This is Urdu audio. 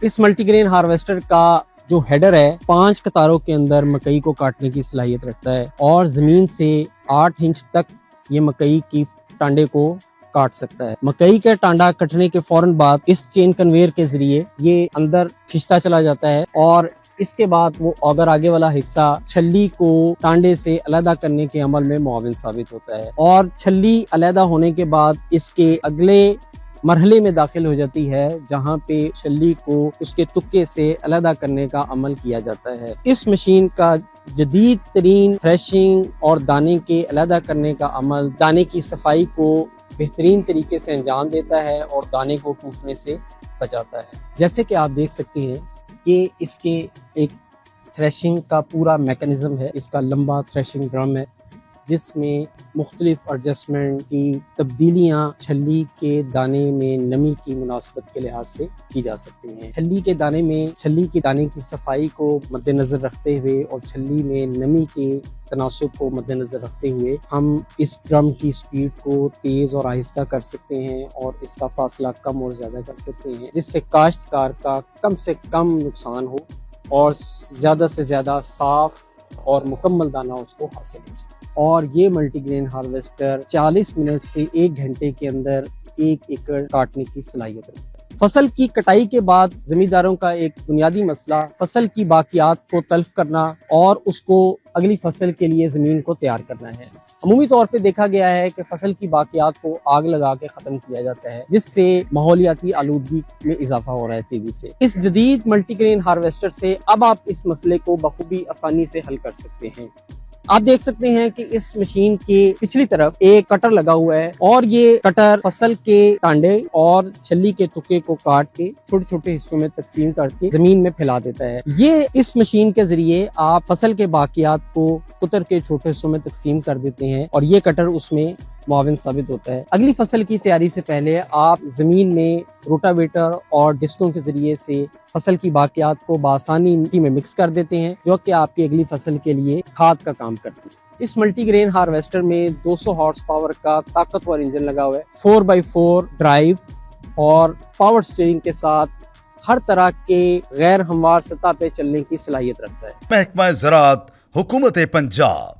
اس ملٹی گرین ہارویسٹر کا جو ہیڈر ہے 5 قطاروں کے اندر مکئی کو کاٹنے کی صلاحیت رکھتا ہے اور زمین سے 8 انچ تک یہ مکئی کی ٹانڈے کو کاٹ سکتا ہے۔ مکئی کا ٹانڈا کٹنے کے فوراً بعد اس چین کنویئر کے ذریعے یہ اندر کھنچتا چلا جاتا ہے اور اس کے بعد وہ اگر آگے والا حصہ چھلی کو ٹانڈے سے علیحدہ کرنے کے عمل میں معاون ثابت ہوتا ہے، اور چھلی علیحدہ ہونے کے بعد اس کے اگلے مرحلے میں داخل ہو جاتی ہے جہاں پہ چھلی کو اس کے تکے سے علیحدہ کرنے کا عمل کیا جاتا ہے۔ اس مشین کا جدید ترین تھریشنگ اور دانے کے علیحدہ کرنے کا عمل دانے کی صفائی کو بہترین طریقے سے انجام دیتا ہے اور دانے کو ٹوٹنے سے بچاتا ہے۔ جیسے کہ آپ دیکھ سکتے ہیں کہ اس کے ایک تھریشنگ کا پورا میکانزم ہے، اس کا لمبا تھریشنگ ڈرم ہے جس میں مختلف ایڈجسٹمنٹ کی تبدیلیاں چھلی کے دانے میں نمی کی مناسبت کے لحاظ سے کی جا سکتی ہیں۔ چھلی کے دانے میں چھلی کے دانے کی صفائی کو مد نظر رکھتے ہوئے اور چھلی میں نمی کے تناسب کو مد نظر رکھتے ہوئے ہم اس ڈرم کی سپیڈ کو تیز اور آہستہ کر سکتے ہیں اور اس کا فاصلہ کم اور زیادہ کر سکتے ہیں، جس سے کاشتکار کا کم سے کم نقصان ہو اور زیادہ سے زیادہ صاف اور مکمل دانہ اس کو حاصل ہو سکے۔ اور یہ ملٹی گرین ہارویسٹر 40 منٹ سے 1 گھنٹے کے اندر 1 ایکڑ کاٹنے کی صلاحیت رکھتا ہے۔ فصل کی کٹائی کے بعد زمینداروں کا ایک بنیادی مسئلہ فصل کی باقیات کو تلف کرنا اور اس کو اگلی فصل کے لیے زمین کو تیار کرنا ہے۔ عمومی طور پہ دیکھا گیا ہے کہ فصل کی باقیات کو آگ لگا کے ختم کیا جاتا ہے، جس سے ماحولیاتی آلودگی میں اضافہ ہو رہا ہے تیزی سے۔ اس جدید ملٹی گرین ہارویسٹر سے اب آپ اس مسئلے کو بخوبی آسانی سے حل کر سکتے ہیں۔ آپ دیکھ سکتے ہیں کہ اس مشین کے پچھلی طرف ایک کٹر لگا ہوا ہے اور یہ کٹر فصل کے ٹانڈے اور چھلی کے تکے کو کاٹ کے چھوٹے چھوٹے حصوں میں تقسیم کر کے زمین میں پھیلا دیتا ہے۔ یہ اس مشین کے ذریعے آپ فصل کے باقیات کو کتر کے چھوٹے حصوں میں تقسیم کر دیتے ہیں اور یہ کٹر اس میں معاون ثابت ہوتا ہے۔ اگلی فصل کی تیاری سے پہلے آپ زمین میں روٹاویٹر اور ڈسکوں کے ذریعے سے فصل کی باقیات کو بآسانی مٹی میں مکس کر دیتے ہیں، جو کہ آپ کی اگلی فصل کے لیے کھاد کا کام کرتی ہے۔ اس ملٹی گرین ہارویسٹر میں 200 ہارس پاور کا طاقتور انجن لگا ہوا ہے، 4x4 ڈرائیو اور پاور سٹیئرنگ کے ساتھ ہر طرح کے غیر ہموار سطح پہ چلنے کی صلاحیت رکھتا ہے۔ محکمہ زراعت، حکومت پنجاب۔